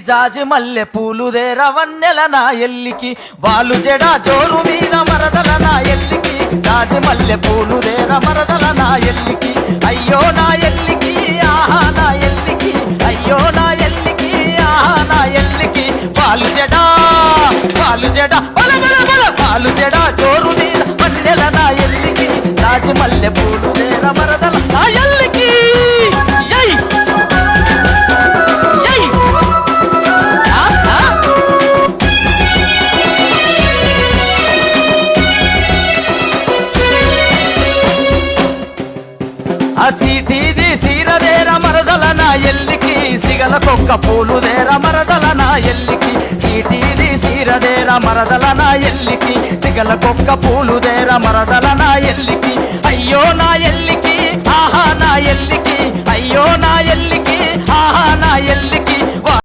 జాజి మల్లె పూలుదేర వన్నెల నా ఎల్లికి వాలు జడ జోరు మీద మరదల నా ఎల్లికి జాజి మల్లె పూలుదేర మరదల నా ఎల్లికి అయ్యో నా ఎల్లికి ఆహా నా ఎల్లికి అయ్యో నా ఎల్లికి ఆహా నా ఎల్లికి వాలు జడ బల బల బల వాలు జడ జోరు మీద వన్నెల నా ఎల్లికి జాజి మల్లె పూలుదేర మరదల నా ఎల్లికి సీటీది సీరదేర మరదల నా ఎల్లికి సిగల కొక్క పూలుదేర మరదల నా ఎల్లికి సీటీది సీరదేర మరదల నా ఎల్లికి సిగల కొక్క పూలుదేర మరదల నా ఎల్లికి అయ్యో నా ఎల్లికి ఆహా నా ఎల్లికి అయ్యో నా ఎల్లికి ఆహా నా ఎల్లికి